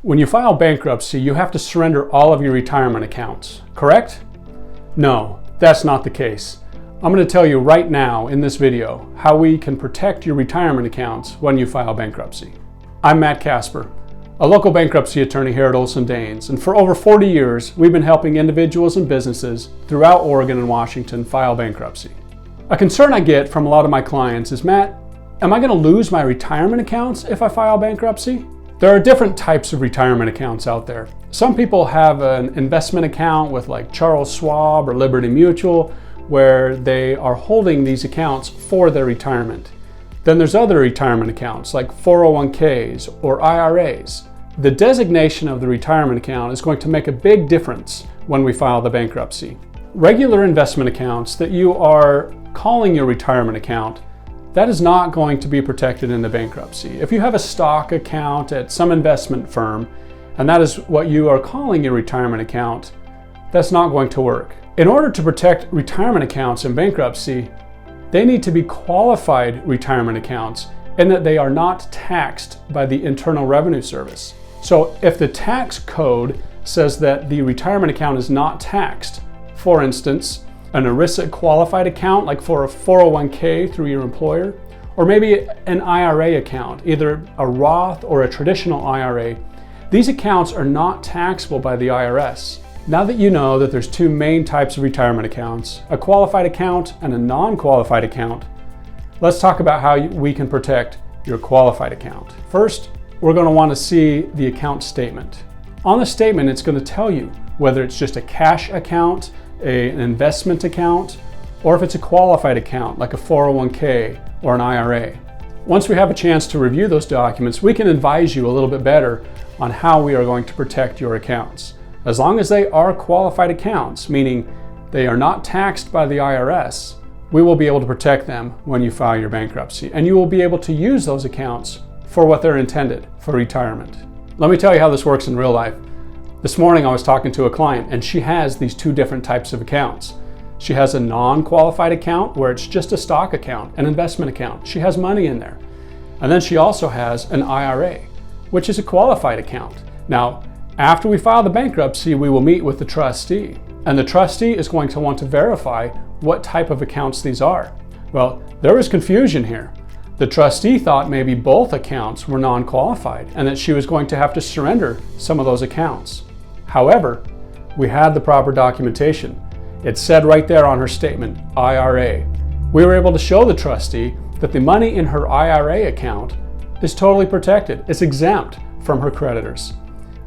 When you file bankruptcy, you have to surrender all of your retirement accounts, correct? No, that's not the case. I'm going to tell you right now in this video how we can protect your retirement accounts when you file bankruptcy. I'm Matt Casper, a local bankruptcy attorney here at OlsenDaines, and for over 40 years, we've been helping individuals and businesses throughout Oregon and Washington file bankruptcy. A concern I get from a lot of my clients is, Matt, am I going to lose my retirement accounts if I file bankruptcy? There are different types of retirement accounts out there. Some people have an investment account with like Charles Schwab or Liberty Mutual, where they are holding these accounts for their retirement. Then there's other retirement accounts like 401ks or IRAs. The designation of the retirement account is going to make a big difference when we file the bankruptcy. Regular investment accounts that you are calling your retirement account, that is not going to be protected in the bankruptcy. If you have a stock account at some investment firm, and that is what you are calling your retirement account, that's not going to work. In order to protect retirement accounts in bankruptcy, they need to be qualified retirement accounts in that they are not taxed by the Internal Revenue Service. So if the tax code says that the retirement account is not taxed, for instance, an ERISA qualified account like for a 401k through your employer, or maybe an IRA account, either a Roth or a traditional IRA, these accounts are not taxable by the IRS. Now that you know that there's two main types of retirement accounts, a qualified account and a non-qualified account, let's talk about how we can protect your qualified account. First, we're going to want to see the account statement. On the statement, it's going to tell you whether it's just a cash account, an investment account, or if it's a qualified account like a 401k or an IRA. Once we have a chance to review those documents, we can advise you a little bit better on how we are going to protect your accounts. As long as they are qualified accounts, meaning they are not taxed by the IRS, we will be able to protect them when you file your bankruptcy, and you will be able to use those accounts for what they're intended, for retirement. Let me tell you how this works in real life. This morning I was talking to a client and she has these two different types of accounts. She has a non-qualified account where it's just a stock account, an investment account. She has money in there. And then she also has an IRA, which is a qualified account. Now, after we file the bankruptcy, we will meet with the trustee, and the trustee is going to want to verify what type of accounts these are. Well, there was confusion here. The trustee thought maybe both accounts were non-qualified and that she was going to have to surrender some of those accounts. However, we had the proper documentation. It said right there on her statement, IRA. We were able to show the trustee that the money in her IRA account is totally protected. It's exempt from her creditors.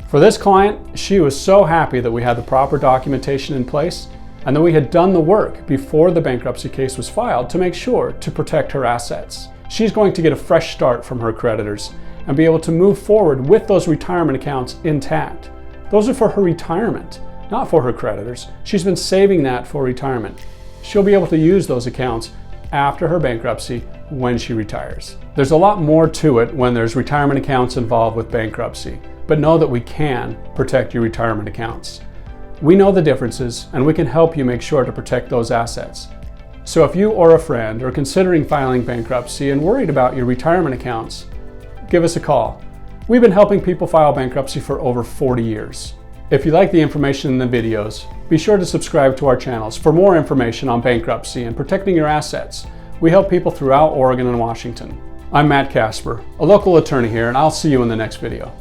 For this client, she was so happy that we had the proper documentation in place and that we had done the work before the bankruptcy case was filed to make sure to protect her assets. She's going to get a fresh start from her creditors and be able to move forward with those retirement accounts intact. Those are for her retirement, not for her creditors. She's been saving that for retirement. She'll be able to use those accounts after her bankruptcy when she retires. There's a lot more to it when there's retirement accounts involved with bankruptcy, but know that we can protect your retirement accounts. We know the differences and we can help you make sure to protect those assets. So if you or a friend are considering filing bankruptcy and worried about your retirement accounts, give us a call. We've been helping people file bankruptcy for over 40 years. If you like the information in the videos, be sure to subscribe to our channels for more information on bankruptcy and protecting your assets. We help people throughout Oregon and Washington. I'm Matt Casper, a local attorney here, and I'll see you in the next video.